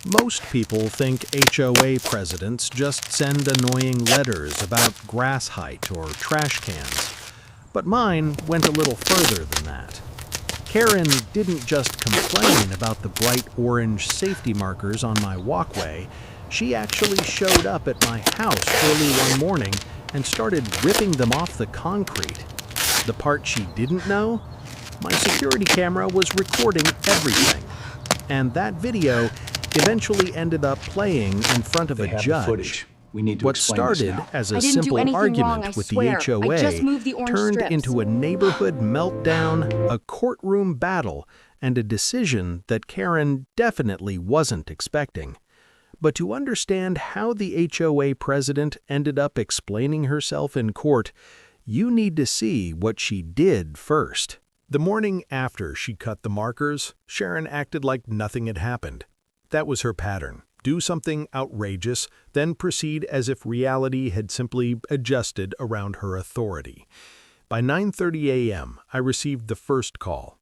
Most people think HOA presidents just send annoying letters about grass height or trash cans, but mine went a little further than that. Karen didn't just complain about the bright orange safety markers on my walkway, she actually showed up at my house early one morning and started ripping them off the concrete. The part she didn't know? My security camera was recording everything. And that video eventually ended up playing in front of a judge. What started as a simple argument with the HOA turned into a neighborhood meltdown, a courtroom battle, and a decision that Karen definitely wasn't expecting. But to understand how the HOA president ended up explaining herself in court, you need to see what she did first. The morning after she cut the markers, Sharon acted like nothing had happened. That was her pattern. Do something outrageous, then proceed as if reality had simply adjusted around her authority. By 9:30 a.m., I received the first call.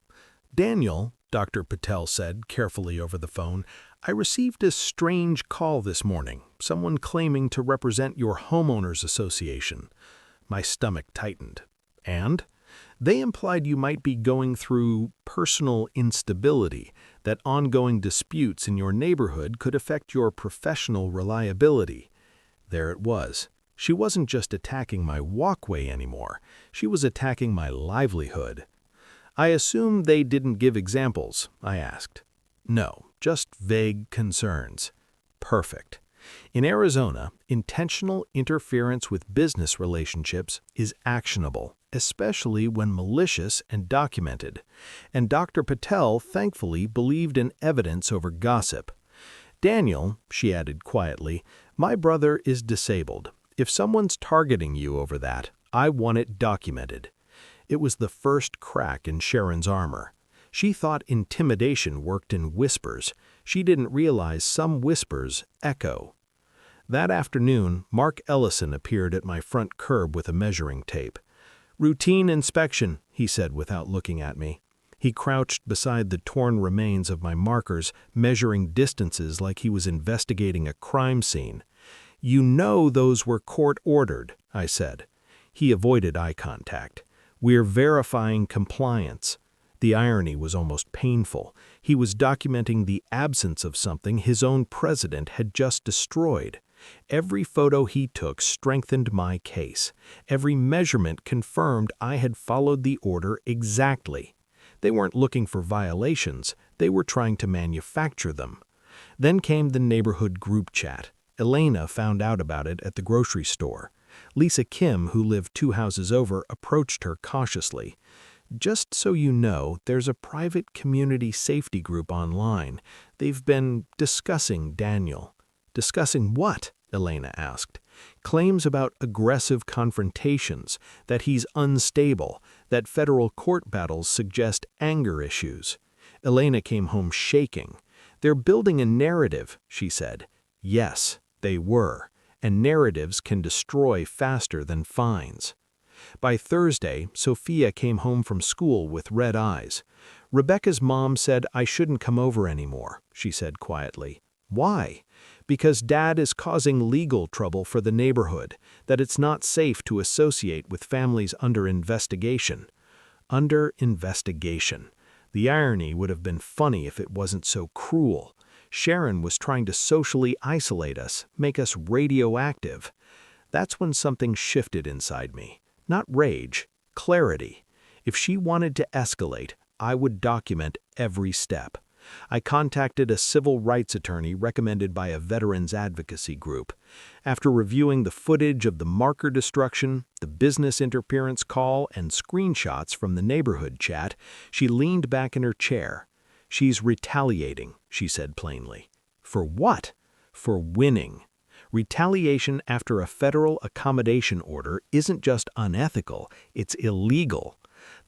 "Daniel," Dr. Patel said carefully over the phone, "I received a strange call this morning, someone claiming to represent your homeowners association." My stomach tightened. "And?" "They implied you might be going through personal instability, that ongoing disputes in your neighborhood could affect your professional reliability." There it was. She wasn't just attacking my walkway anymore. She was attacking my livelihood. "I assume they didn't give examples?" I asked. "No, just vague concerns." Perfect. In Arizona, intentional interference with business relationships is actionable, especially when malicious and documented. And Dr. Patel thankfully believed in evidence over gossip. "Daniel," she added quietly, "my brother is disabled. If someone's targeting you over that, I want it documented." It was the first crack in Sharon's armor. She thought intimidation worked in whispers. She didn't realize some whispers echo. That afternoon, Mark Ellison appeared at my front curb with a measuring tape. "Routine inspection," he said without looking at me. He crouched beside the torn remains of my markers, measuring distances like he was investigating a crime scene. "You know those were court-ordered," I said. He avoided eye contact. "We're verifying compliance." The irony was almost painful. He was documenting the absence of something his own president had just destroyed. Every photo he took strengthened my case. Every measurement confirmed I had followed the order exactly. They weren't looking for violations, they were trying to manufacture them. Then came the neighborhood group chat. Elena found out about it at the grocery store. Lisa Kim, who lived 2 houses over, approached her cautiously. "Just so you know, there's a private community safety group online. They've been discussing Daniel." "Discussing what?" Elena asked. "Claims about aggressive confrontations, that he's unstable, that federal court battles suggest anger issues." Elena came home shaking. "They're building a narrative," she said. Yes, they were, and narratives can destroy faster than fines. By Thursday, Sophia came home from school with red eyes. "Rebecca's mom said I shouldn't come over anymore," she said quietly. "Why?" "Because Dad is causing legal trouble for the neighborhood, that it's not safe to associate with families under investigation." Under investigation. The irony would have been funny if it wasn't so cruel. Sharon was trying to socially isolate us, make us radioactive. That's when something shifted inside me. Not rage, clarity. If she wanted to escalate, I would document every step. I contacted a civil rights attorney recommended by a veterans advocacy group. After reviewing the footage of the marker destruction, the business interference call, and screenshots from the neighborhood chat, she leaned back in her chair. "She's retaliating," she said plainly. "For what?" "For winning." Retaliation after a federal accommodation order isn't just unethical, it's illegal.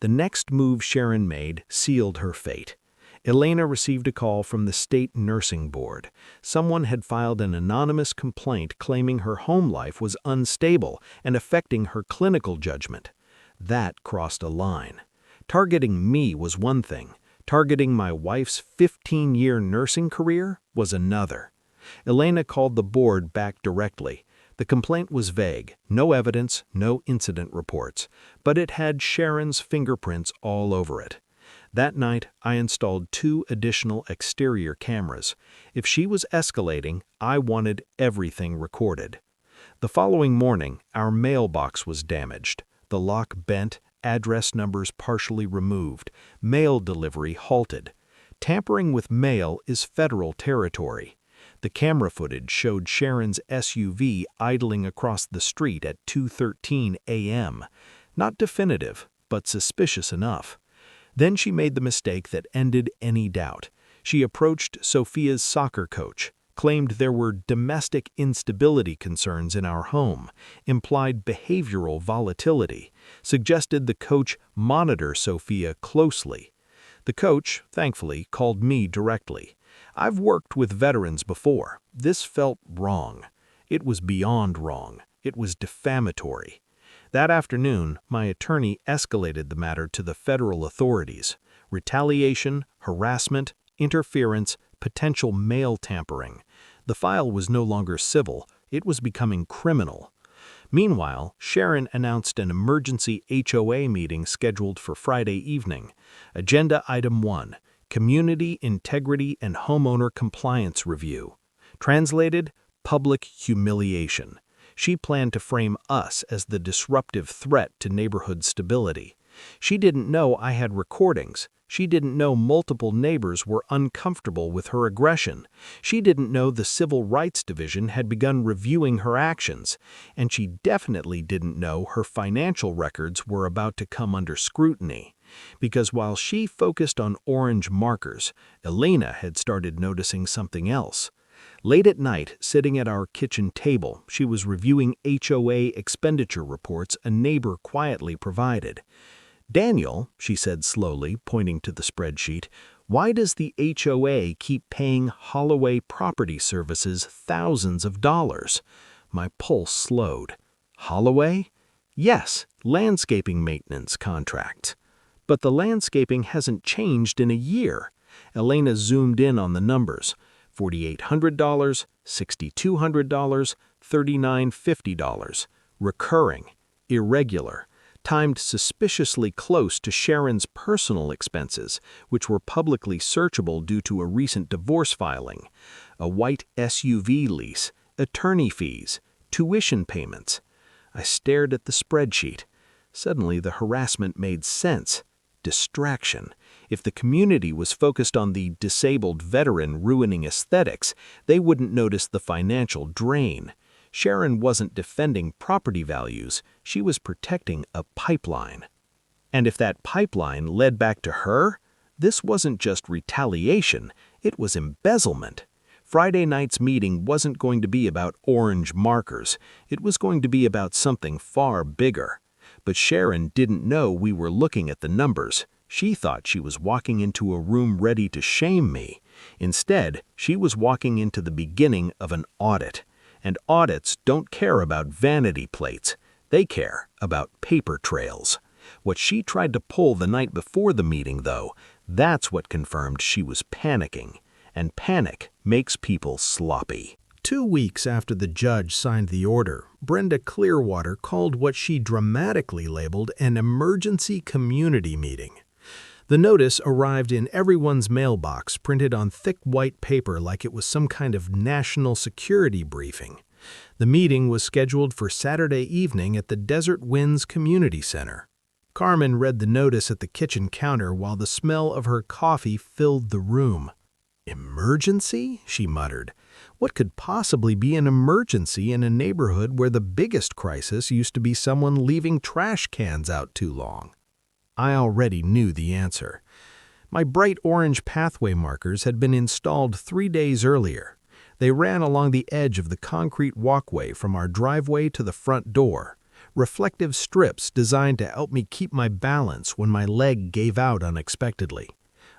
The next move Sharon made sealed her fate. Elena received a call from the state nursing board. Someone had filed an anonymous complaint claiming her home life was unstable and affecting her clinical judgment. That crossed a line. Targeting me was one thing. Targeting my wife's 15-year nursing career was another. Elena called the board back directly. The complaint was vague, no evidence, no incident reports, but it had Sharon's fingerprints all over it. That night, I installed 2 additional exterior cameras. If she was escalating, I wanted everything recorded. The following morning, our mailbox was damaged. The lock bent, address numbers partially removed, mail delivery halted. Tampering with mail is federal territory. The camera footage showed Sharon's SUV idling across the street at 2:13 a.m. Not definitive, but suspicious enough. Then she made the mistake that ended any doubt. She approached Sophia's soccer coach, claimed there were domestic instability concerns in our home, implied behavioral volatility, suggested the coach monitor Sophia closely. The coach, thankfully, called me directly. I've worked with veterans before. This felt wrong. It was beyond wrong. It was defamatory. That afternoon, my attorney escalated the matter to the federal authorities. Retaliation, harassment, interference, potential mail tampering. The file was no longer civil. It was becoming criminal. Meanwhile, Sharon announced an emergency HOA meeting scheduled for Friday evening. Agenda Item 1. Community Integrity and Homeowner Compliance Review. Translated, public humiliation. She planned to frame us as the disruptive threat to neighborhood stability. She didn't know I had recordings. She didn't know multiple neighbors were uncomfortable with her aggression. She didn't know the Civil Rights Division had begun reviewing her actions. And she definitely didn't know her financial records were about to come under scrutiny. Because while she focused on orange markers, Elena had started noticing something else. Late at night, sitting at our kitchen table, she was reviewing HOA expenditure reports a neighbor quietly provided. "Daniel," she said slowly, pointing to the spreadsheet, "why does the HOA keep paying Holloway Property Services thousands of dollars?" My pulse slowed. Holloway? Yes, landscaping maintenance contracts. But the landscaping hasn't changed in a year. Elena zoomed in on the numbers. $4,800, $6,200, $3,950. Recurring, irregular, timed suspiciously close to Sharon's personal expenses, which were publicly searchable due to a recent divorce filing, a white SUV lease, attorney fees, tuition payments. I stared at the spreadsheet. Suddenly the harassment made sense. Distraction. If the community was focused on the disabled veteran ruining aesthetics, they wouldn't notice the financial drain. Sharon wasn't defending property values, she was protecting a pipeline. And if that pipeline led back to her, this wasn't just retaliation, it was embezzlement. Friday night's meeting wasn't going to be about orange markers, it was going to be about something far bigger. But Sharon didn't know we were looking at the numbers. She thought she was walking into a room ready to shame me. Instead, she was walking into the beginning of an audit. And audits don't care about vanity plates. They care about paper trails. What she tried to pull the night before the meeting, though, that's what confirmed she was panicking. And panic makes people sloppy. 2 weeks after the judge signed the order, Brenda Clearwater called what she dramatically labeled an emergency community meeting. The notice arrived in everyone's mailbox, printed on thick white paper like it was some kind of national security briefing. The meeting was scheduled for Saturday evening at the Desert Winds Community Center. Carmen read the notice at the kitchen counter while the smell of her coffee filled the room. "Emergency?" she muttered. What could possibly be an emergency in a neighborhood where the biggest crisis used to be someone leaving trash cans out too long? I already knew the answer. My bright orange pathway markers had been installed 3 days earlier. They ran along the edge of the concrete walkway from our driveway to the front door, reflective strips designed to help me keep my balance when my leg gave out unexpectedly.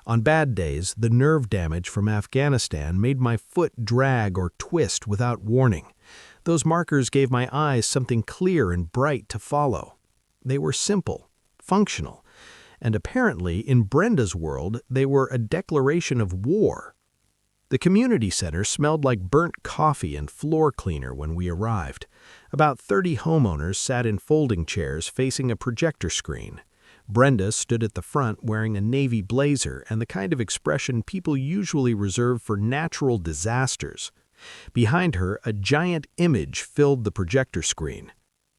On bad days, the nerve damage from Afghanistan made my foot drag or twist without warning. Those markers gave my eyes something clear and bright to follow. They were simple, functional, and apparently, in Brenda's world, they were a declaration of war. The community center smelled like burnt coffee and floor cleaner when we arrived. About 30 homeowners sat in folding chairs facing a projector screen. Brenda stood at the front wearing a navy blazer and the kind of expression people usually reserve for natural disasters. Behind her, a giant image filled the projector screen.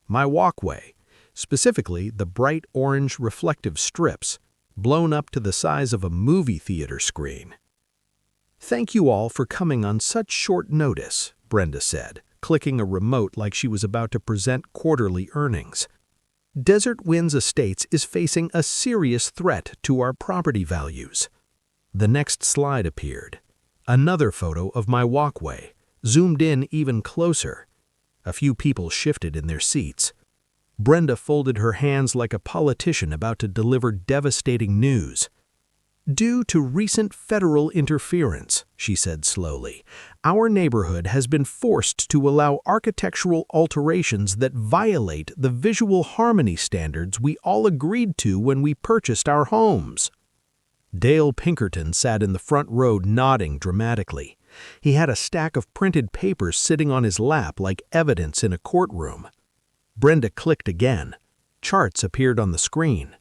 My walkway, specifically the bright orange reflective strips, blown up to the size of a movie theater screen. "Thank you all for coming on such short notice," Brenda said, clicking a remote like she was about to present quarterly earnings. "Desert Winds Estates is facing a serious threat to our property values." The next slide appeared. Another photo of my walkway, zoomed in even closer. A few people shifted in their seats. Brenda folded her hands like a politician about to deliver devastating news. "Due to recent federal interference," she said slowly, "our neighborhood has been forced to allow architectural alterations that violate the visual harmony standards we all agreed to when we purchased our homes." Dale Pinkerton sat in the front row nodding dramatically. He had a stack of printed papers sitting on his lap like evidence in a courtroom. Brenda clicked again. Charts appeared on the screen.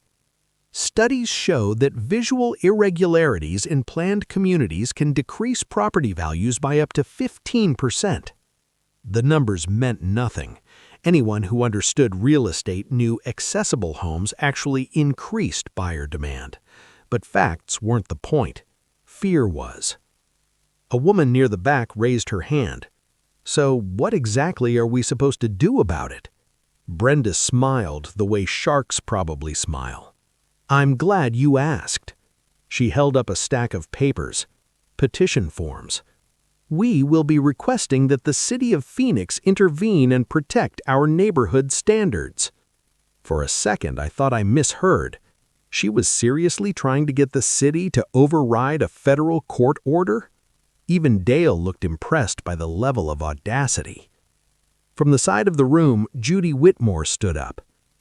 "Studies show that visual irregularities in planned communities can decrease property values by up to 15%. The numbers meant nothing. Anyone who understood real estate knew accessible homes actually increased buyer demand. But facts weren't the point. Fear was. A woman near the back raised her hand. "So what exactly are we supposed to do about it?" Brenda smiled the way sharks probably smile. "I'm glad you asked." She held up a stack of papers, petition forms. "We will be requesting that the City of Phoenix intervene and protect our neighborhood standards." For a second, I thought I misheard. She was seriously trying to get the city to override a federal court order? Even Dale looked impressed by the level of audacity. From the side of the room, Judy Whitmore stood up.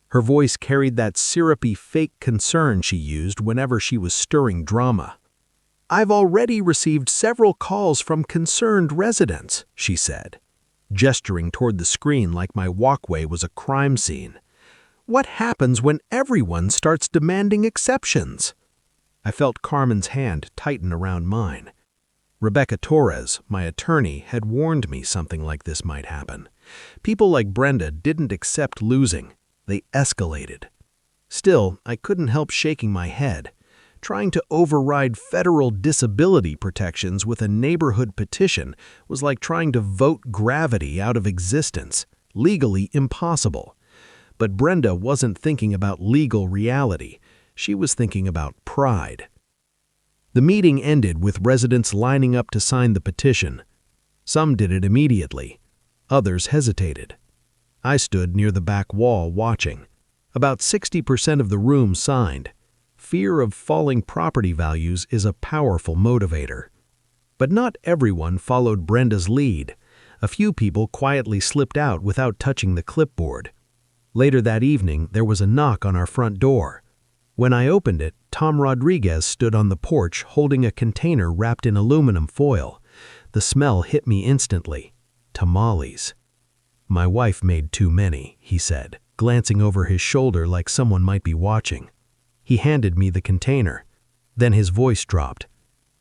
Her voice carried that syrupy fake concern she used whenever she was stirring drama. "I've already received several calls from concerned residents," she said, gesturing toward the screen like my walkway was a crime scene. "What happens when everyone starts demanding exceptions?" I felt Carmen's hand tighten around mine. Rebecca Torres, my attorney, had warned me something like this might happen. People like Brenda didn't accept losing. They escalated. Still, I couldn't help shaking my head. Trying to override federal disability protections with a neighborhood petition was like trying to vote gravity out of existence, legally impossible. But Brenda wasn't thinking about legal reality. She was thinking about pride. The meeting ended with residents lining up to sign the petition. Some did it immediately. Others hesitated. I stood near the back wall watching. About 60% of the room signed. Fear of falling property values is a powerful motivator. But not everyone followed Brenda's lead. A few people quietly slipped out without touching the clipboard. Later that evening, there was a knock on our front door. When I opened it, Tom Rodriguez stood on the porch holding a container wrapped in aluminum foil. The smell hit me instantly. Tamales. "My wife made too many," he said, glancing over his shoulder like someone might be watching. He handed me the container. Then his voice dropped.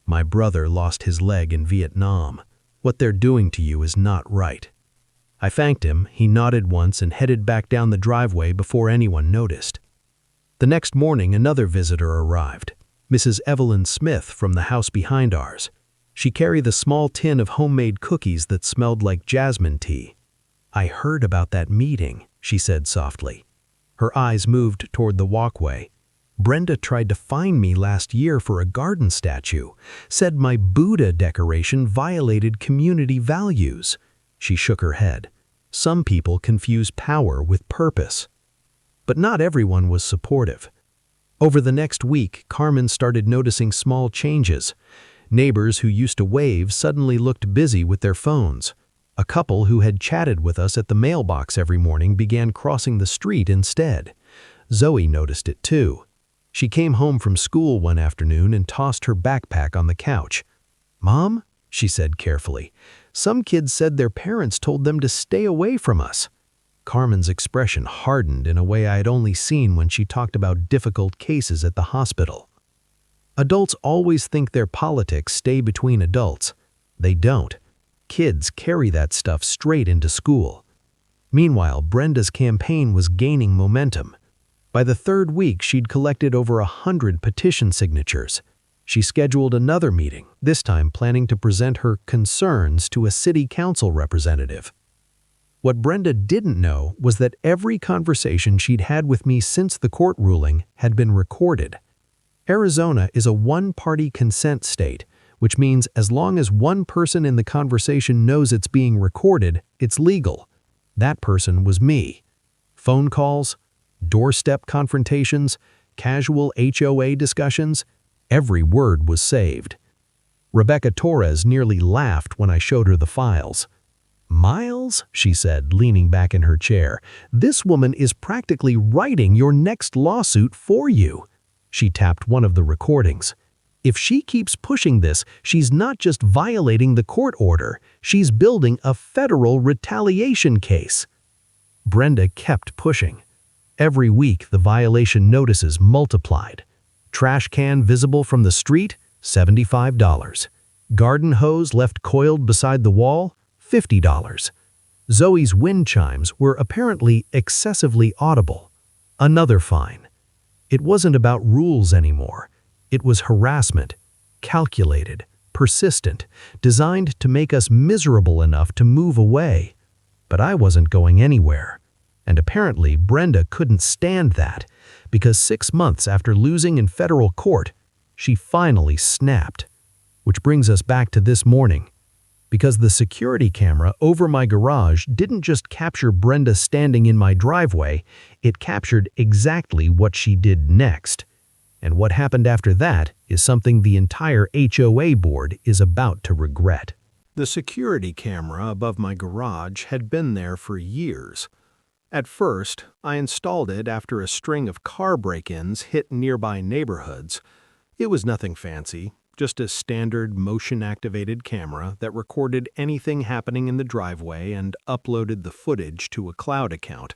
"My brother lost his leg in Vietnam. What they're doing to you is not right." I thanked him, he nodded once and headed back down the driveway before anyone noticed. The next morning, another visitor arrived, Mrs. Evelyn Smith from the house behind ours. She carried a small tin of homemade cookies that smelled like jasmine tea. "I heard about that meeting," she said softly. Her eyes moved toward the walkway. "Brenda tried to fine me last year for a garden statue, said my Buddha decoration violated community values." She shook her head. Some people confuse power with purpose. But not everyone was supportive. Over the next week, Carmen started noticing small changes. Neighbors who used to wave suddenly looked busy with their phones. A couple who had chatted with us at the mailbox every morning began crossing the street instead. Zoe noticed it too. She came home from school one afternoon and tossed her backpack on the couch. "Mom," she said carefully, "some kids said their parents told them to stay away from us." Carmen's expression hardened in a way I had only seen when she talked about difficult cases at the hospital. Adults always think their politics stay between adults. They don't. Kids carry that stuff straight into school. Meanwhile, Brenda's campaign was gaining momentum. By the third week, she'd collected over 100 petition signatures. She scheduled another meeting, this time planning to present her concerns to a city council representative. What Brenda didn't know was that every conversation she'd had with me since the court ruling had been recorded. Arizona is a one-party consent state, which means as long as one person in the conversation knows it's being recorded, it's legal. That person was me. Phone calls, doorstep confrontations, casual HOA discussions, every word was saved. Rebecca Torres nearly laughed when I showed her the files. "Miles," she said, leaning back in her chair, "this woman is practically writing your next lawsuit for you." She tapped one of the recordings. "If she keeps pushing this, she's not just violating the court order, she's building a federal retaliation case." Brenda kept pushing. Every week, the violation notices multiplied. Trash can visible from the street, $75. Garden hose left coiled beside the wall, $50. Zoe's wind chimes were apparently excessively audible. Another fine. It wasn't about rules anymore. It was harassment, calculated, persistent, designed to make us miserable enough to move away. But I wasn't going anywhere. And apparently Brenda couldn't stand that, because 6 months after losing in federal court, she finally snapped. Which brings us back to this morning. Because the security camera over my garage didn't just capture Brenda standing in my driveway, it captured exactly what she did next. And what happened after that is something the entire HOA board is about to regret. The security camera above my garage had been there for years. At first, I installed it after a string of car break-ins hit nearby neighborhoods. It was nothing fancy, just a standard motion-activated camera that recorded anything happening in the driveway and uploaded the footage to a cloud account.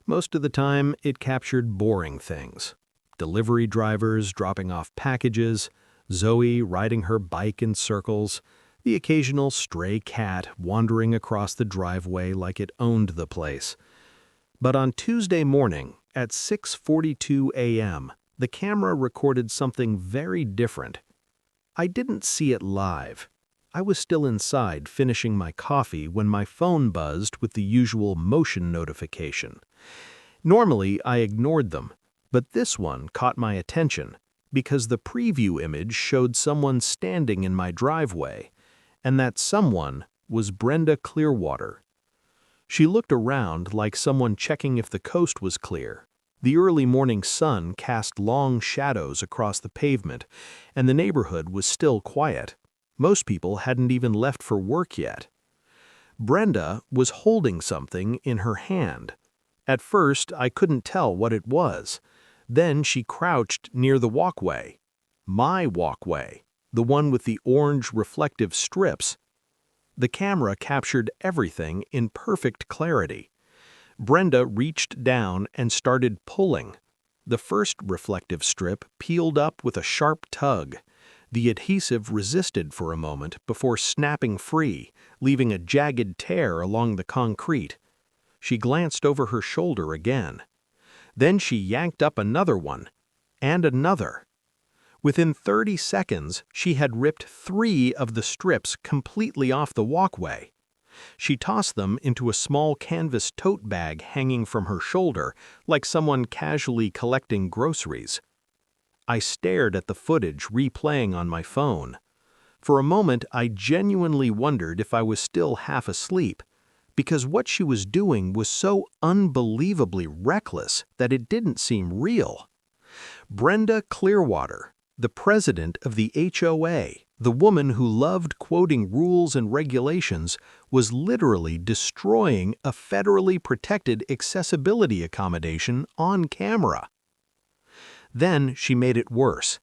Most of the time, it captured boring things. Delivery drivers dropping off packages, Zoe riding her bike in circles, the occasional stray cat wandering across the driveway like it owned the place. But on Tuesday morning, at 6:42 a.m., the camera recorded something very different. I didn't see it live. I was still inside finishing my coffee when my phone buzzed with the usual motion notification. Normally, I ignored them, but this one caught my attention because the preview image showed someone standing in my driveway, and that someone was Brenda Clearwater. She looked around like someone checking if the coast was clear. The early morning sun cast long shadows across the pavement, and the neighborhood was still quiet. Most people hadn't even left for work yet. Brenda was holding something in her hand. At first, I couldn't tell what it was. Then she crouched near the walkway. My walkway, the one with the orange reflective strips. The camera captured everything in perfect clarity. Brenda reached down and started pulling. The first reflective strip peeled up with a sharp tug. The adhesive resisted for a moment before snapping free, leaving a jagged tear along the concrete. She glanced over her shoulder again. Then she yanked up another one, and another. Within 30 seconds, she had ripped 3 of the strips completely off the walkway. She tossed them into a small canvas tote bag hanging from her shoulder, like someone casually collecting groceries. I stared at the footage replaying on my phone. For a moment, I genuinely wondered if I was still half asleep, because what she was doing was so unbelievably reckless that it didn't seem real. Brenda Clearwater, the president of the HOA, the woman who loved quoting rules and regulations, was literally destroying a federally protected accessibility accommodation on camera. Then she made it worse.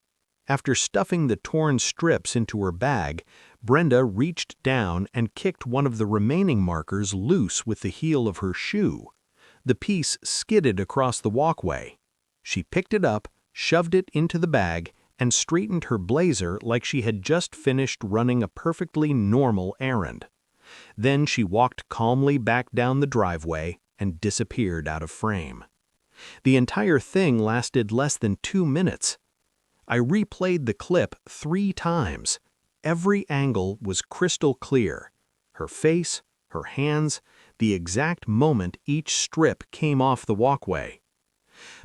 After stuffing the torn strips into her bag, Brenda reached down and kicked one of the remaining markers loose with the heel of her shoe. The piece skidded across the walkway. She picked it up, shoved it into the bag, and straightened her blazer like she had just finished running a perfectly normal errand. Then she walked calmly back down the driveway and disappeared out of frame. The entire thing lasted less than 2 minutes. I replayed the clip 3 times. Every angle was crystal clear. Her face, her hands, the exact moment each strip came off the walkway.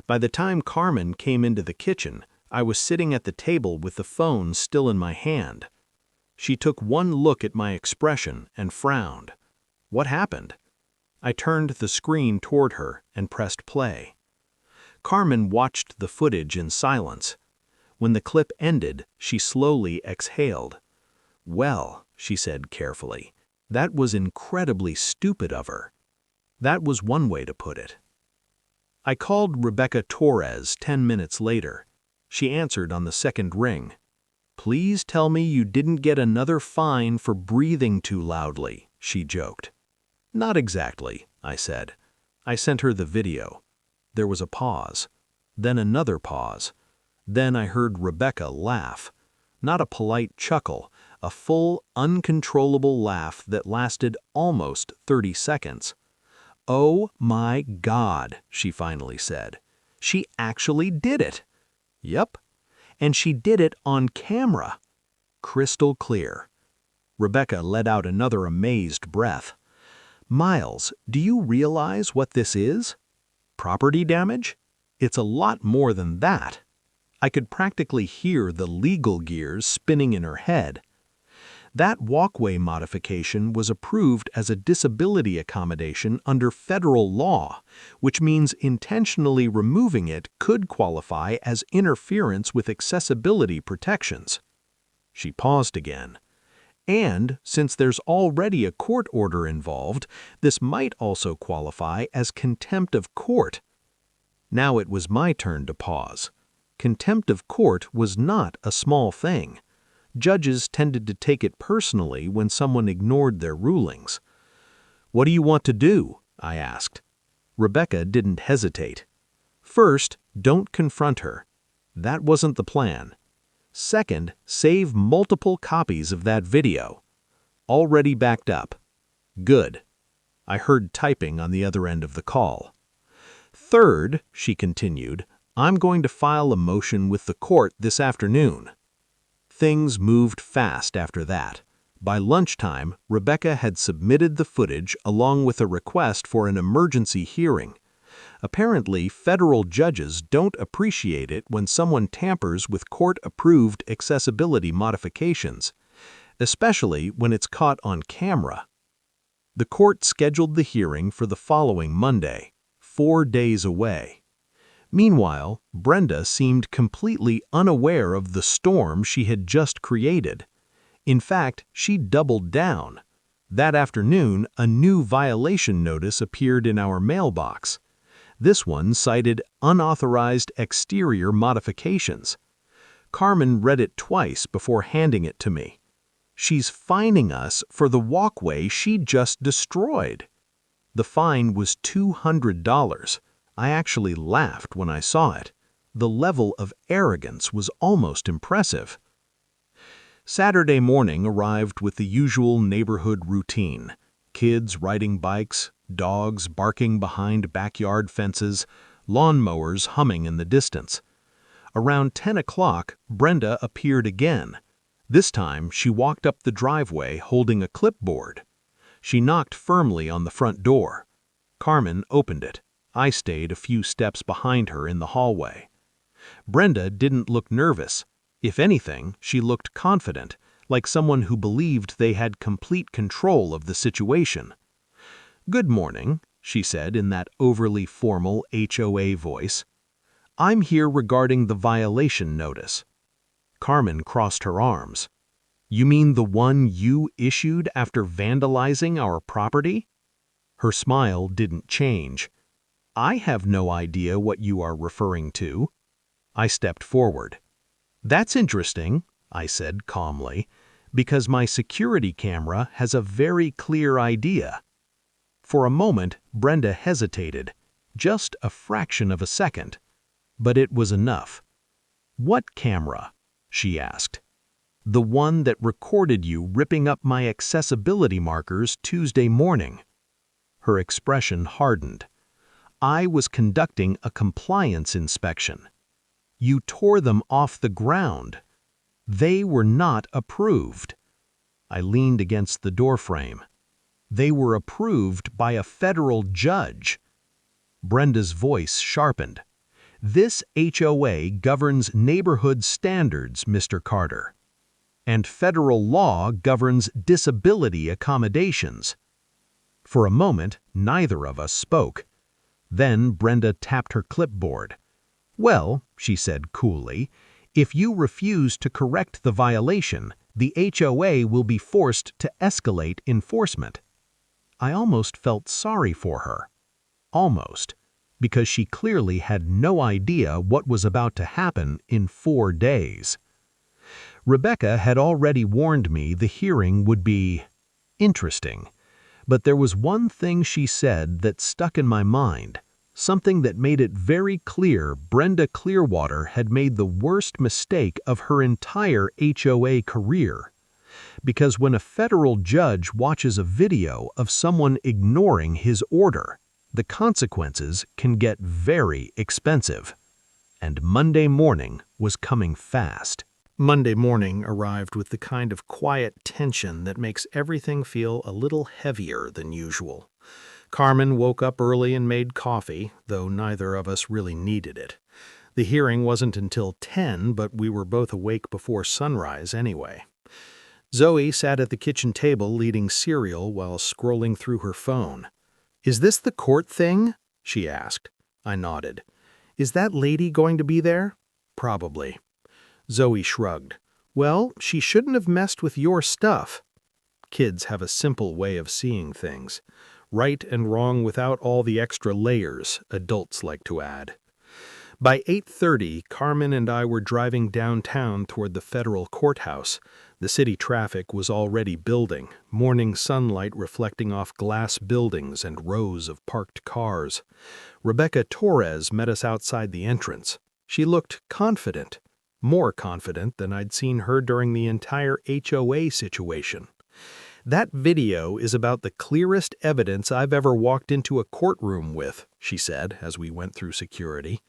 By the time Carmen came into the kitchen, I was sitting at the table with the phone still in my hand. She took one look at my expression and frowned. What happened? I turned the screen toward her and pressed play. Carmen watched the footage in silence. When the clip ended, she slowly exhaled. "Well," she said carefully, "that was incredibly stupid of her." That was one way to put it. I called Rebecca Torres 10 minutes later. She answered on the second ring. "Please tell me you didn't get another fine for breathing too loudly," she joked. "Not exactly," I said. I sent her the video. There was a pause. Then another pause. Then I heard Rebecca laugh. Not a polite chuckle, a full, uncontrollable laugh that lasted almost 30 seconds. "Oh my God," she finally said. "She actually did it." "Yep. And she did it on camera." Crystal clear. Rebecca let out another amazed breath. "Miles, do you realize what this is? Property damage? It's a lot more than that." I could practically hear the legal gears spinning in her head. That walkway modification was approved as a disability accommodation under federal law, which means intentionally removing it could qualify as interference with accessibility protections. She paused again. "And since there's already a court order involved, this might also qualify as contempt of court." Now it was my turn to pause. Contempt of court was not a small thing. Judges tended to take it personally when someone ignored their rulings. "What do you want to do?" I asked. Rebecca didn't hesitate. "First, don't confront her. That wasn't the plan. Second, save multiple copies of that video. Already backed up." "Good." I heard typing on the other end of the call. "Third," she continued, "I'm going to file a motion with the court this afternoon." Things moved fast after that. By lunchtime, Rebecca had submitted the footage along with a request for an emergency hearing. Apparently, federal judges don't appreciate it when someone tampers with court-approved accessibility modifications, especially when it's caught on camera. The court scheduled the hearing for the following Monday, 4 days away. Meanwhile, Brenda seemed completely unaware of the storm she had just created. In fact, she doubled down. That afternoon, a new violation notice appeared in our mailbox. This one cited unauthorized exterior modifications. Carmen read it twice before handing it to me. She's fining us for the walkway she just destroyed. The fine was $200. I actually laughed when I saw it. The level of arrogance was almost impressive. Saturday morning arrived with the usual neighborhood routine. Kids riding bikes, dogs barking behind backyard fences, lawnmowers humming in the distance. Around 10 o'clock, Brenda appeared again. This time, she walked up the driveway holding a clipboard. She knocked firmly on the front door. Carmen opened it. I stayed a few steps behind her in the hallway. Brenda didn't look nervous. If anything, she looked confident, like someone who believed they had complete control of the situation. "Good morning," she said in that overly formal HOA voice. "I'm here regarding the violation notice." Carmen crossed her arms. "You mean the one you issued after vandalizing our property?" Her smile didn't change. "I have no idea what you are referring to." I stepped forward. "That's interesting," I said calmly, "because my security camera has a very clear idea." For a moment, Brenda hesitated, just a fraction of a second. But it was enough. "What camera?" she asked. "The one that recorded you ripping up my accessibility markers Tuesday morning." Her expression hardened. "I was conducting a compliance inspection. You tore them off the ground. They were not approved." I leaned against the doorframe. "They were approved by a federal judge." Brenda's voice sharpened. "This HOA governs neighborhood standards, Mr. Carter. And federal law governs disability accommodations." For a moment, neither of us spoke. Then Brenda tapped her clipboard. "Well," she said coolly, "if you refuse to correct the violation, the HOA will be forced to escalate enforcement." I almost felt sorry for her. Almost. Because she clearly had no idea what was about to happen in 4 days. Rebecca had already warned me the hearing would be interesting. But there was one thing she said that stuck in my mind, something that made it very clear Brenda Clearwater had made the worst mistake of her entire HOA career. Because when a federal judge watches a video of someone ignoring his order, the consequences can get very expensive. And Monday morning was coming fast. Monday morning arrived with the kind of quiet tension that makes everything feel a little heavier than usual. Carmen woke up early and made coffee, though neither of us really needed it. The hearing wasn't until 10, but we were both awake before sunrise anyway. Zoe sat at the kitchen table eating cereal while scrolling through her phone. "Is this the court thing?" she asked. I nodded. "Is that lady going to be there?" "Probably." Zoe shrugged. "Well, she shouldn't have messed with your stuff." Kids have a simple way of seeing things. Right and wrong without all the extra layers adults like to add. By 8:30, Carmen and I were driving downtown toward the federal courthouse. The city traffic was already building, morning sunlight reflecting off glass buildings and rows of parked cars. Rebecca Torres met us outside the entrance. She looked confident, more confident than I'd seen her during the entire HOA situation. "That video is about the clearest evidence I've ever walked into a courtroom with," she said as we went through security.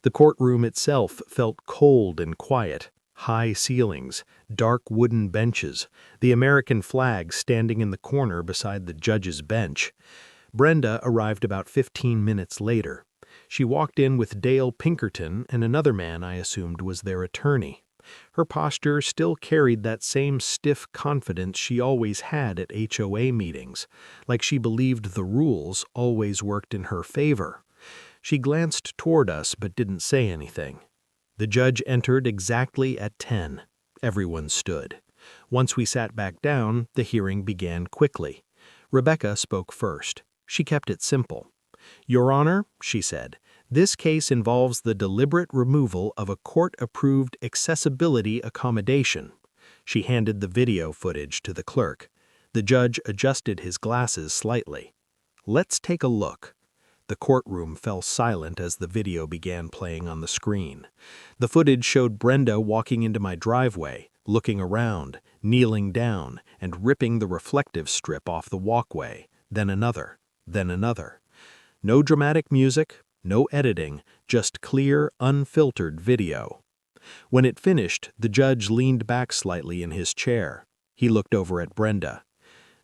The courtroom itself felt cold and quiet. High ceilings, dark wooden benches, the American flag standing in the corner beside the judge's bench. Brenda arrived about 15 minutes later. She walked in with Dale Pinkerton and another man I assumed was their attorney. Her posture still carried that same stiff confidence she always had at HOA meetings, like she believed the rules always worked in her favor. She glanced toward us but didn't say anything. The judge entered exactly at 10. Everyone stood. Once we sat back down, the hearing began quickly. Rebecca spoke first. She kept it simple. "Your Honor," she said, "this case involves the deliberate removal of a court-approved accessibility accommodation." She handed the video footage to the clerk. The judge adjusted his glasses slightly. "Let's take a look." The courtroom fell silent as the video began playing on the screen. The footage showed Brenda walking into my driveway, looking around, kneeling down, and ripping the reflective strip off the walkway, then another, then another. No dramatic music, no editing, just clear, unfiltered video. When it finished, the judge leaned back slightly in his chair. He looked over at Brenda.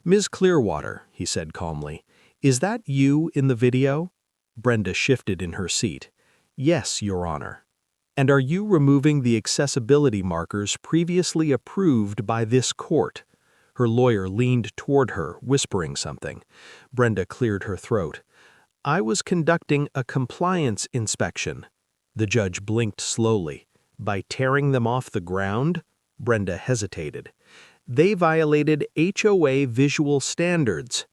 "Ms. Clearwater," he said calmly, "is that you in the video?" Brenda shifted in her seat. "Yes, Your Honor." "And are you removing the accessibility markers previously approved by this court?" Her lawyer leaned toward her, whispering something. Brenda cleared her throat. "I was conducting a compliance inspection." The judge blinked slowly. "By tearing them off the ground?" Brenda hesitated. "They violated HOA visual standards."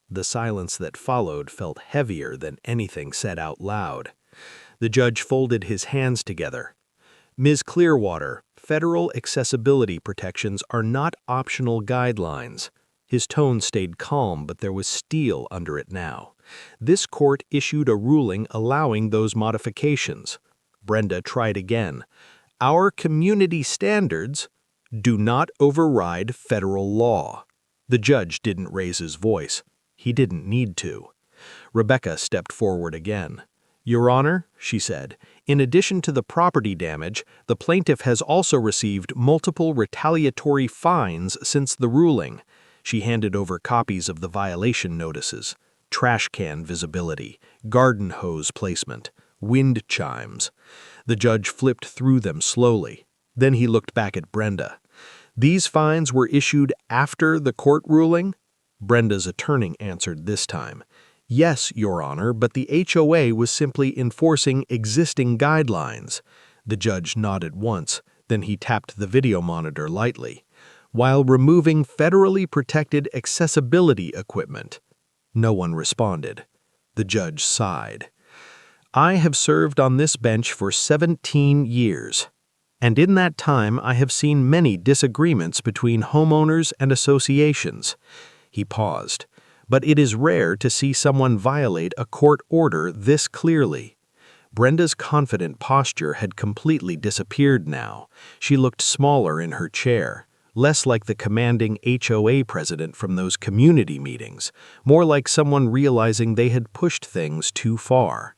The silence that followed felt heavier than anything said out loud. The judge folded his hands together. Ms. Clearwater, federal accessibility protections are not optional guidelines. His tone stayed calm, but there was steel under it now. This court issued a ruling allowing those modifications. Brenda tried again. Our community standards do not override federal law. The judge didn't raise his voice. He didn't need to. Rebecca stepped forward again. Your Honor, she said, in addition to the property damage, the plaintiff has also received multiple retaliatory fines since the ruling. She handed over copies of the violation notices: trash can visibility, garden hose placement, wind chimes. The judge flipped through them slowly. Then he looked back at Brenda. These fines were issued after the court ruling? Brenda's attorney answered this time. Yes, Your Honor, but the HOA was simply enforcing existing guidelines. The judge nodded once, then he tapped the video monitor lightly. While removing federally protected accessibility equipment. No one responded. The judge sighed. I have served on this bench for 17 years, and in that time I have seen many disagreements between homeowners and associations. He paused. But it is rare to see someone violate a court order this clearly. Brenda's confident posture had completely disappeared now. She looked smaller in her chair, less like the commanding HOA president from those community meetings, more like someone realizing they had pushed things too far.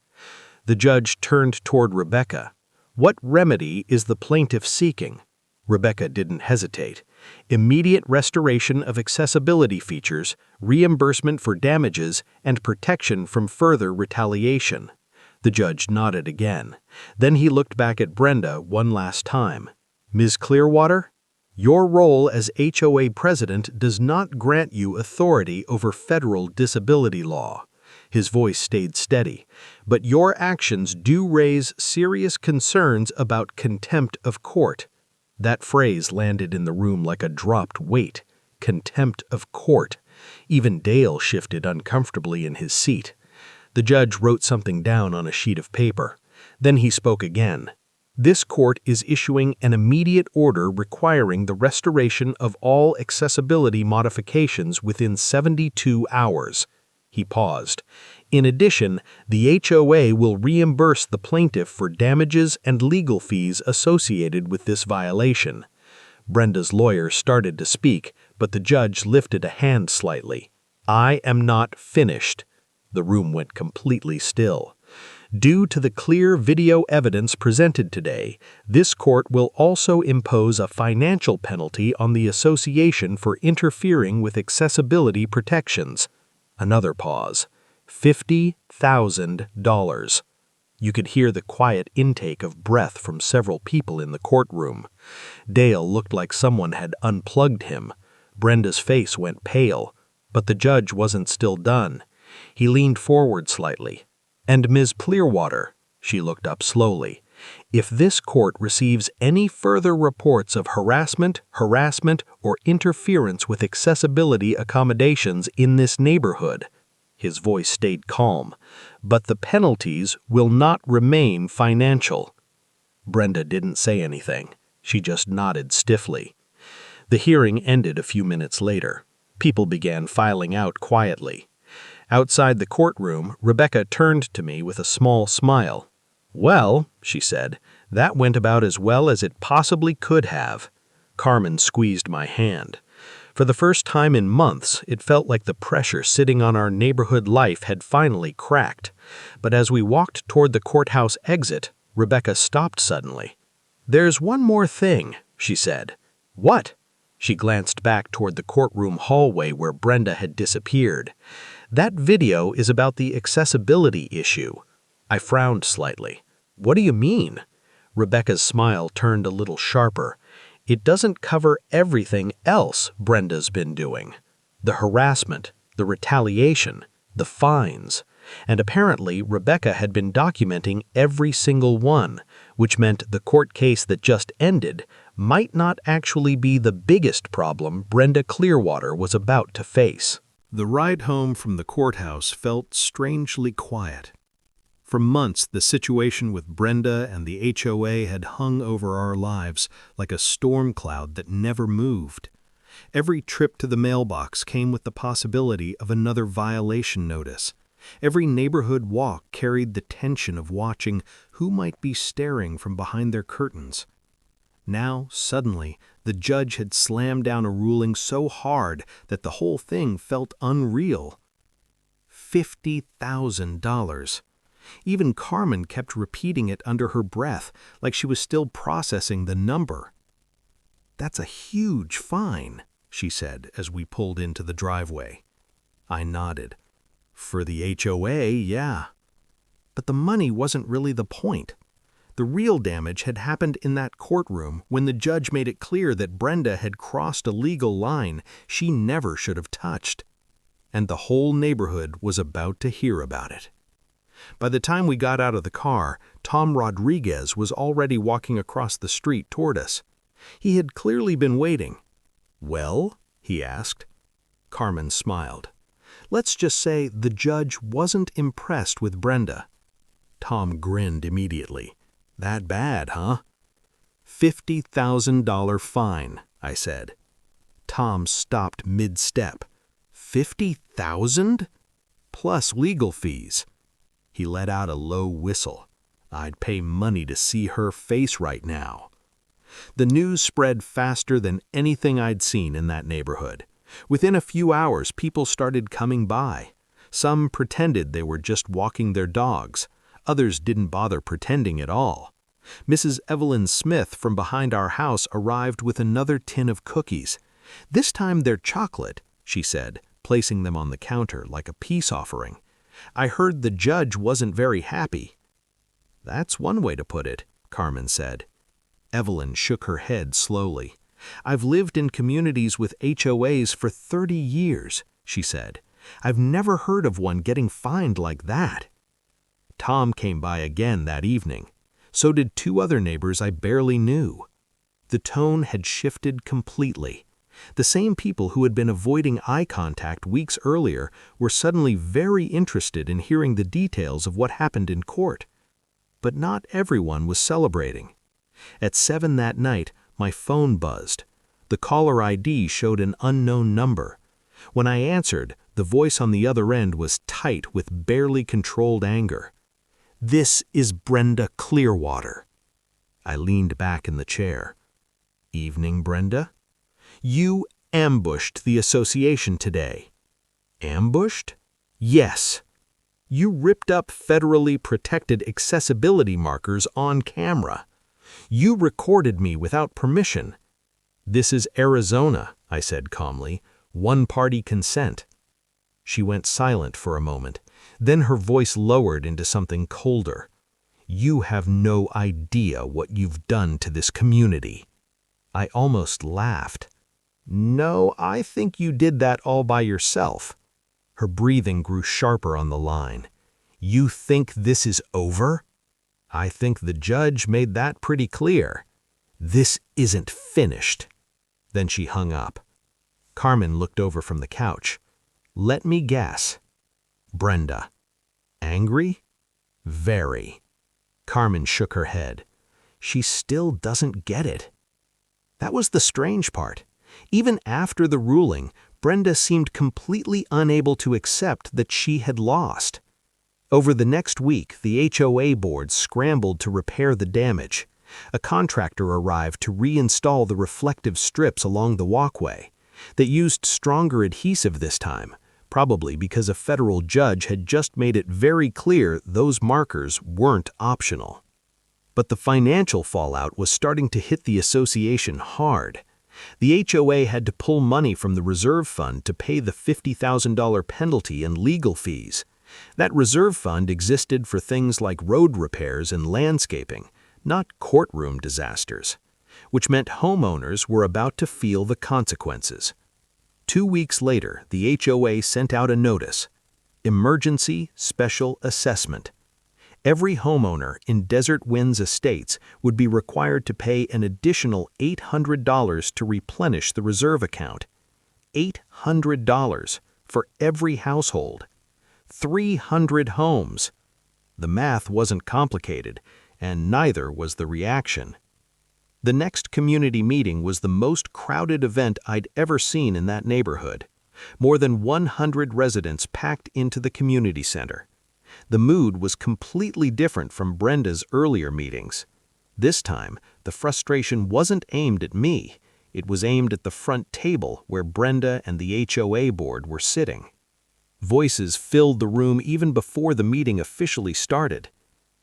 The judge turned toward Rebecca. What remedy is the plaintiff seeking? Rebecca didn't hesitate. Immediate restoration of accessibility features, reimbursement for damages, and protection from further retaliation. The judge nodded again. Then he looked back at Brenda one last time. Ms. Clearwater, your role as HOA president does not grant you authority over federal disability law. His voice stayed steady. But your actions do raise serious concerns about contempt of court. That phrase landed in the room like a dropped weight. Contempt of court. Even Dale shifted uncomfortably in his seat. The judge wrote something down on a sheet of paper. Then he spoke again. This court is issuing an immediate order requiring the restoration of all accessibility modifications within 72 hours. He paused. In addition, the HOA will reimburse the plaintiff for damages and legal fees associated with this violation. Brenda's lawyer started to speak, but the judge lifted a hand slightly. I am not finished. The room went completely still. Due to the clear video evidence presented today, this court will also impose a financial penalty on the association for interfering with accessibility protections. Another pause. $50,000. You could hear the quiet intake of breath from several people in the courtroom. Dale looked like someone had unplugged him. Brenda's face went pale, but the judge wasn't still done. He leaned forward slightly. And Ms. Clearwater, she looked up slowly, if this court receives any further reports of harassment, or interference with accessibility accommodations in this neighborhood, his voice stayed calm, but the penalties will not remain financial. Brenda didn't say anything. She just nodded stiffly. The hearing ended a few minutes later. People began filing out quietly. Outside the courtroom, Rebecca turned to me with a small smile. Well, she said, that went about as well as it possibly could have. Carmen squeezed my hand. For the first time in months, it felt like the pressure sitting on our neighborhood life had finally cracked. But as we walked toward the courthouse exit, Rebecca stopped suddenly. There's one more thing, she said. What? She glanced back toward the courtroom hallway where Brenda had disappeared. That video is about the accessibility issue. I frowned slightly. What do you mean? Rebecca's smile turned a little sharper. It doesn't cover everything else Brenda's been doing. The harassment, the retaliation, the fines. And apparently Rebecca had been documenting every single one, which meant the court case that just ended might not actually be the biggest problem Brenda Clearwater was about to face. The ride home from the courthouse felt strangely quiet. For months, the situation with Brenda and the HOA had hung over our lives like a storm cloud that never moved. Every trip to the mailbox came with the possibility of another violation notice. Every neighborhood walk carried the tension of watching who might be staring from behind their curtains. Now, suddenly, the judge had slammed down a ruling so hard that the whole thing felt unreal. $50,000. Even Carmen kept repeating it under her breath, like she was still processing the number. "That's a huge fine," she said as we pulled into the driveway. I nodded. "For the HOA, yeah." But the money wasn't really the point. The real damage had happened in that courtroom when the judge made it clear that Brenda had crossed a legal line she never should have touched. And the whole neighborhood was about to hear about it. By the time we got out of the car, Tom Rodriguez was already walking across the street toward us. He had clearly been waiting. "Well?" he asked. Carmen smiled. "Let's just say the judge wasn't impressed with Brenda." Tom grinned immediately. "That bad, huh?" $50,000 fine, I said. Tom stopped mid-step. 50,000? Plus legal fees. He let out a low whistle. I'd pay money to see her face right now. The news spread faster than anything I'd seen in that neighborhood. Within a few hours, people started coming by. Some pretended they were just walking their dogs. Others didn't bother pretending at all. Mrs. Evelyn Smith from behind our house arrived with another tin of cookies. "This time they're chocolate," she said, placing them on the counter like a peace offering. "I heard the judge wasn't very happy." "That's one way to put it," Carmen said. Evelyn shook her head slowly. "I've lived in communities with HOAs for 30 years, she said. "I've never heard of one getting fined like that." Tom came by again that evening. So did two other neighbors I barely knew. The tone had shifted completely. The same people who had been avoiding eye contact weeks earlier were suddenly very interested in hearing the details of what happened in court. But not everyone was celebrating. At 7 that night, my phone buzzed. The caller ID showed an unknown number. When I answered, the voice on the other end was tight with barely controlled anger. "This is Brenda Clearwater." I leaned back in the chair. "Evening, Brenda? You ambushed the association today." "Ambushed?" "Yes. You ripped up federally protected accessibility markers on camera. You recorded me without permission." "This is Arizona," I said calmly. "One-party consent." She went silent for a moment. Then her voice lowered into something colder. "You have no idea what you've done to this community." I almost laughed. "No, I think you did that all by yourself." Her breathing grew sharper on the line. "You think this is over?" "I think the judge made that pretty clear." "This isn't finished." Then she hung up. Carmen looked over from the couch. "Let me guess. Brenda. Angry?" "Very." Carmen shook her head. "She still doesn't get it." That was the strange part. Even after the ruling, Brenda seemed completely unable to accept that she had lost. Over the next week, the HOA board scrambled to repair the damage. A contractor arrived to reinstall the reflective strips along the walkway. They used stronger adhesive this time, probably because a federal judge had just made it very clear those markers weren't optional. But the financial fallout was starting to hit the association hard. The HOA had to pull money from the reserve fund to pay the $50,000 penalty and legal fees. That reserve fund existed for things like road repairs and landscaping, not courtroom disasters, which meant homeowners were about to feel the consequences. 2 weeks later, the HOA sent out a notice: Emergency Special Assessment. Every homeowner in Desert Winds Estates would be required to pay an additional $800 to replenish the reserve account. $800 for every household. 300 homes. The math wasn't complicated, and neither was the reaction. The next community meeting was the most crowded event I'd ever seen in that neighborhood. More than 100 residents packed into the community center. The mood was completely different from Brenda's earlier meetings. This time, the frustration wasn't aimed at me. It was aimed at the front table where Brenda and the HOA board were sitting. Voices filled the room even before the meeting officially started.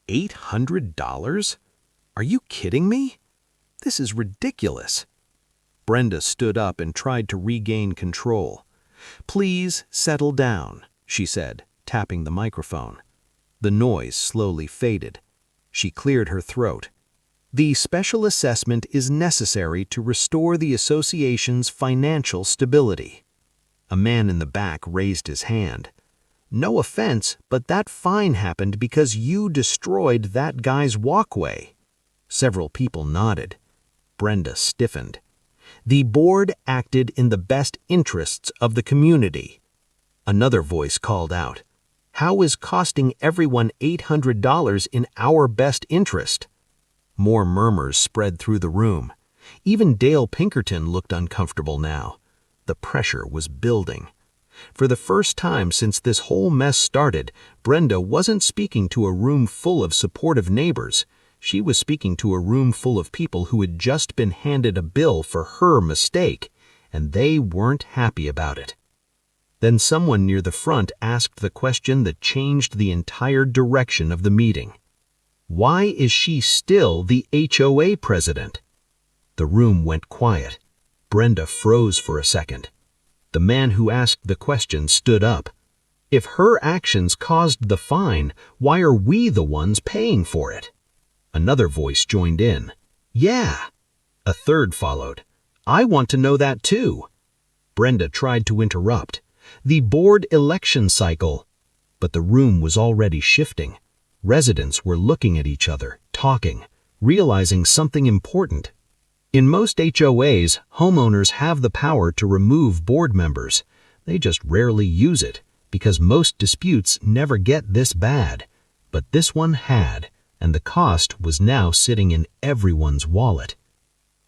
$800? Are you kidding me? This is ridiculous. Brenda stood up and tried to regain control. "Please settle down," she said, tapping the microphone. The noise slowly faded. She cleared her throat. "The special assessment is necessary to restore the association's financial stability." A man in the back raised his hand. "No offense, but that fine happened because you destroyed that guy's walkway." Several people nodded. Brenda stiffened. "The board acted in the best interests of the community." Another voice called out, "How is costing everyone $800 in our best interest?" More murmurs spread through the room. Even Dale Pinkerton looked uncomfortable now. The pressure was building. For the first time since this whole mess started, Brenda wasn't speaking to a room full of supportive neighbors. She was speaking to a room full of people who had just been handed a bill for her mistake, and they weren't happy about it. Then someone near the front asked the question that changed the entire direction of the meeting. "Why is she still the HOA president?" The room went quiet. Brenda froze for a second. The man who asked the question stood up. "If her actions caused the fine, why are we the ones paying for it?" Another voice joined in. "Yeah." A third followed. "I want to know that too." Brenda tried to interrupt. "The board election cycle." But the room was already shifting. Residents were looking at each other, talking, realizing something important. In most HOAs, homeowners have the power to remove board members. They just rarely use it, because most disputes never get this bad. But this one had, and the cost was now sitting in everyone's wallet.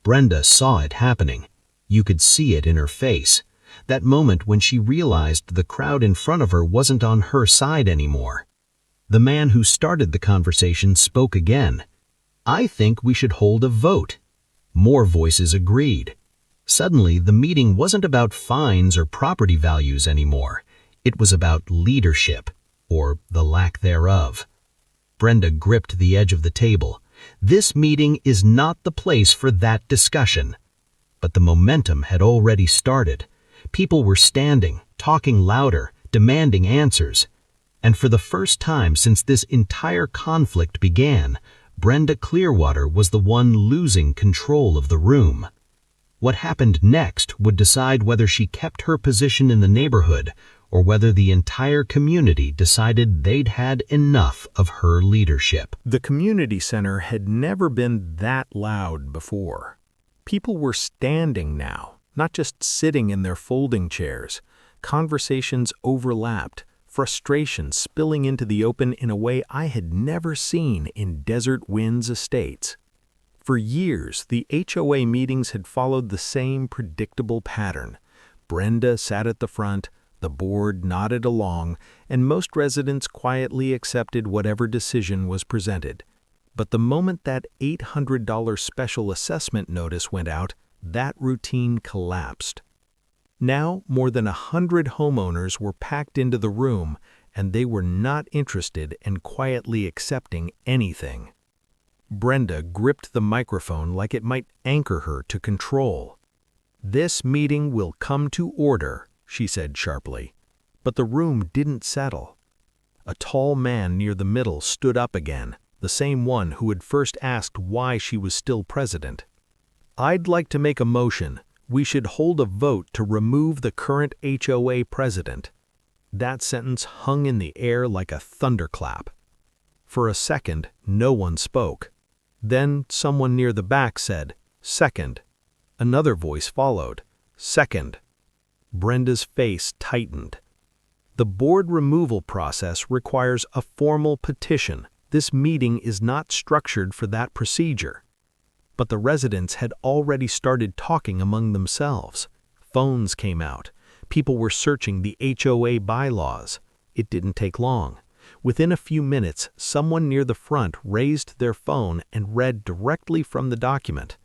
Brenda saw it happening. You could see it in her face. That moment when she realized the crowd in front of her wasn't on her side anymore. The man who started the conversation spoke again. "I think we should hold a vote." More voices agreed. Suddenly, the meeting wasn't about fines or property values anymore. It was about leadership, or the lack thereof. Brenda gripped the edge of the table. This meeting is not the place for that discussion. But the momentum had already started. People were standing, talking louder, demanding answers. And for the first time since this entire conflict began, Brenda Clearwater was the one losing control of the room. What happened next would decide whether she kept her position in the neighborhood or whether the entire community decided they'd had enough of her leadership. The community center had never been that loud before. People were standing now, not just sitting in their folding chairs. Conversations overlapped, frustration spilling into the open in a way I had never seen in Desert Winds Estates. For years, the HOA meetings had followed the same predictable pattern. Brenda sat at the front, the board nodded along, and most residents quietly accepted whatever decision was presented. But the moment that $800 special assessment notice went out, that routine collapsed. Now, more than 100 homeowners were packed into the room, and they were not interested in quietly accepting anything. Brenda gripped the microphone like it might anchor her to control. "This meeting will come to order," she said sharply. But the room didn't settle. A tall man near the middle stood up again, the same one who had first asked why she was still president. "I'd like to make a motion. We should hold a vote to remove the current HOA president." That sentence hung in the air like a thunderclap. For a second, no one spoke. Then someone near the back said, "Second." Another voice followed, "Second." Brenda's face tightened. The board removal process requires a formal petition. This meeting is not structured for that procedure. But the residents had already started talking among themselves. Phones came out. People were searching the HOA bylaws. It didn't take long. Within a few minutes, someone near the front raised their phone and read directly from the document.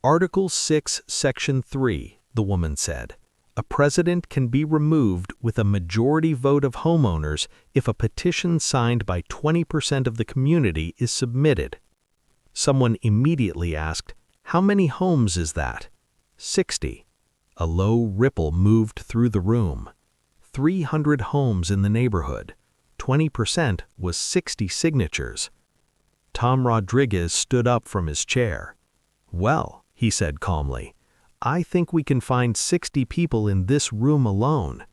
Article 6, Section 3, the woman said. A president can be removed with a majority vote of homeowners if a petition signed by 20% of the community is submitted. Someone immediately asked, "How many homes is that?" 60. A low ripple moved through the room. 300 homes in the neighborhood. 20% was 60 signatures. Tom Rodriguez stood up from his chair. "Well," he said calmly, "I think we can find 60 people in this room alone."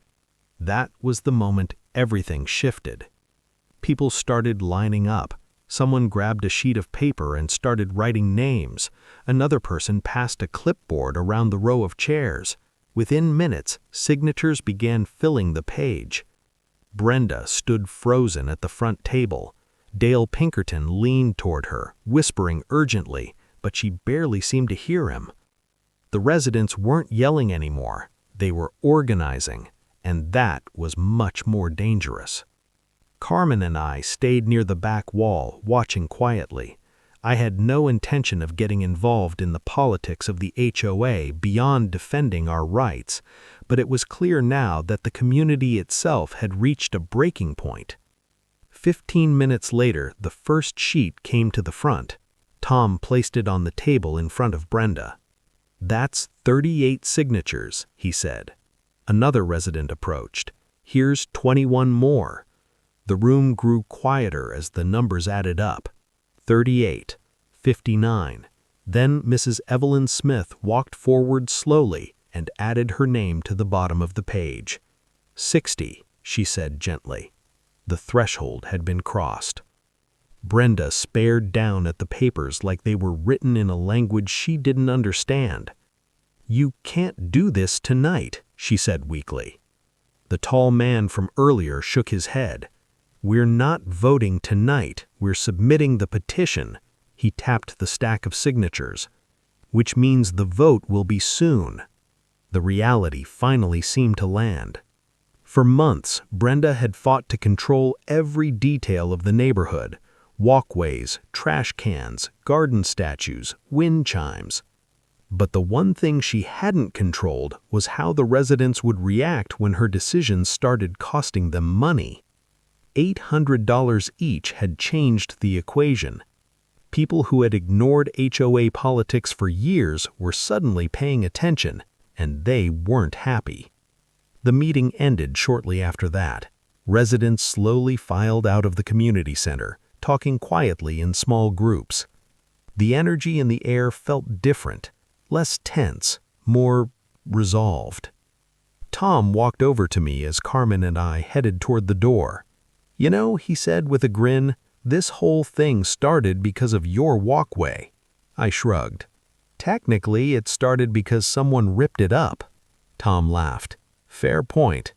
That was the moment everything shifted. People started lining up. Someone grabbed a sheet of paper and started writing names. Another person passed a clipboard around the row of chairs. Within minutes, signatures began filling the page. Brenda stood frozen at the front table. Dale Pinkerton leaned toward her, whispering urgently, but she barely seemed to hear him. The residents weren't yelling anymore. They were organizing, and that was much more dangerous. Carmen and I stayed near the back wall, watching quietly. I had no intention of getting involved in the politics of the HOA beyond defending our rights, but it was clear now that the community itself had reached a breaking point. 15 minutes later, the first sheet came to the front. Tom placed it on the table in front of Brenda. "That's 38 signatures," he said. Another resident approached. "Here's 21 more." The room grew quieter as the numbers added up. 38, 59. Then Mrs. Evelyn Smith walked forward slowly and added her name to the bottom of the page. 60, she said gently. The threshold had been crossed. Brenda stared down at the papers like they were written in a language she didn't understand. "You can't do this tonight," she said weakly. The tall man from earlier shook his head. "We're not voting tonight, we're submitting the petition." He tapped the stack of signatures. "Which means the vote will be soon." The reality finally seemed to land. For months, Brenda had fought to control every detail of the neighborhood: walkways, trash cans, garden statues, wind chimes. But the one thing she hadn't controlled was how the residents would react when her decisions started costing them money. $800 each had changed the equation. People who had ignored HOA politics for years were suddenly paying attention, and they weren't happy. The meeting ended shortly after that. Residents slowly filed out of the community center, talking quietly in small groups. The energy in the air felt different, less tense, more resolved. Tom walked over to me as Carmen and I headed toward the door. "You know," he said with a grin, "this whole thing started because of your walkway." I shrugged. "Technically, it started because someone ripped it up." Tom laughed. "Fair point."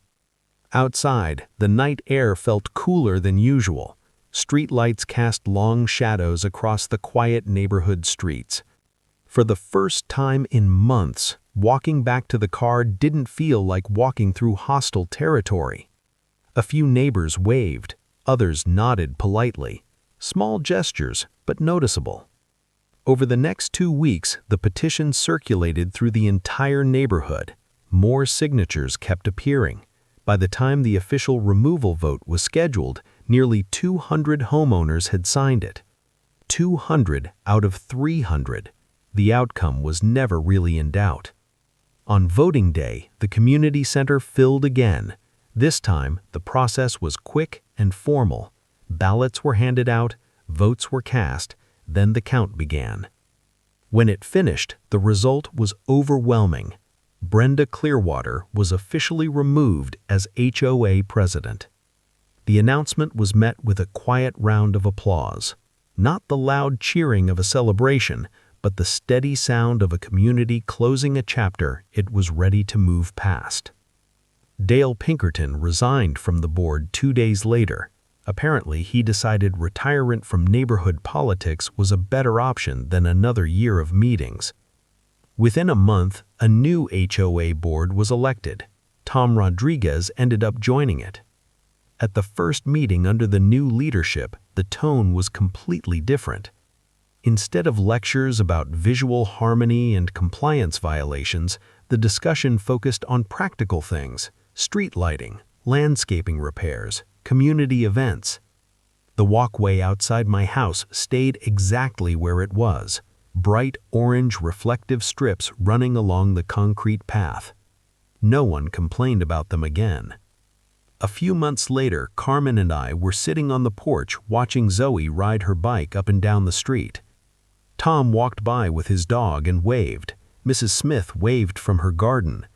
Outside, the night air felt cooler than usual. Streetlights cast long shadows across the quiet neighborhood streets. For the first time in months, walking back to the car didn't feel like walking through hostile territory. A few neighbors waved, others nodded politely. Small gestures, but noticeable. Over the next 2 weeks, the petition circulated through the entire neighborhood. More signatures kept appearing. By the time the official removal vote was scheduled, nearly 200 homeowners had signed it. 200 out of 300. The outcome was never really in doubt. On voting day, the community center filled again. This time, the process was quick and formal. Ballots were handed out, votes were cast, then the count began. When it finished, the result was overwhelming. Brenda Clearwater was officially removed as HOA president. The announcement was met with a quiet round of applause. Not the loud cheering of a celebration, but the steady sound of a community closing a chapter it was ready to move past. Dale Pinkerton resigned from the board 2 days later. Apparently, he decided retirement from neighborhood politics was a better option than another year of meetings. Within a month, a new HOA board was elected. Tom Rodriguez ended up joining it. At the first meeting under the new leadership, the tone was completely different. Instead of lectures about visual harmony and compliance violations, the discussion focused on practical things: street lighting, landscaping repairs, community events. The walkway outside my house stayed exactly where it was, bright orange reflective strips running along the concrete path. No one complained about them again. A few months later, Carmen and I were sitting on the porch watching Zoe ride her bike up and down the street. Tom walked by with his dog and waved. Mrs. Smith waved from her garden.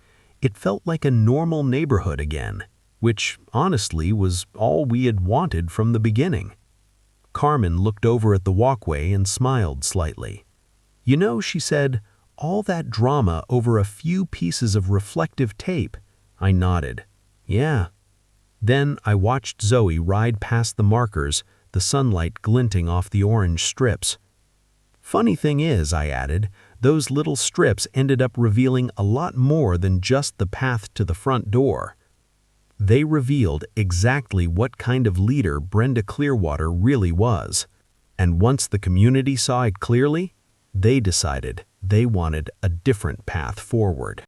It felt like a normal neighborhood again, which, honestly, was all we had wanted from the beginning. Carmen looked over at the walkway and smiled slightly. "You know," she said, "all that drama over a few pieces of reflective tape." I nodded. "Yeah." Then I watched Zoe ride past the markers, the sunlight glinting off the orange strips. "Funny thing is," I added, "those little strips ended up revealing a lot more than just the path to the front door. They revealed exactly what kind of leader Brenda Clearwater really was. And once the community saw it clearly, they decided they wanted a different path forward."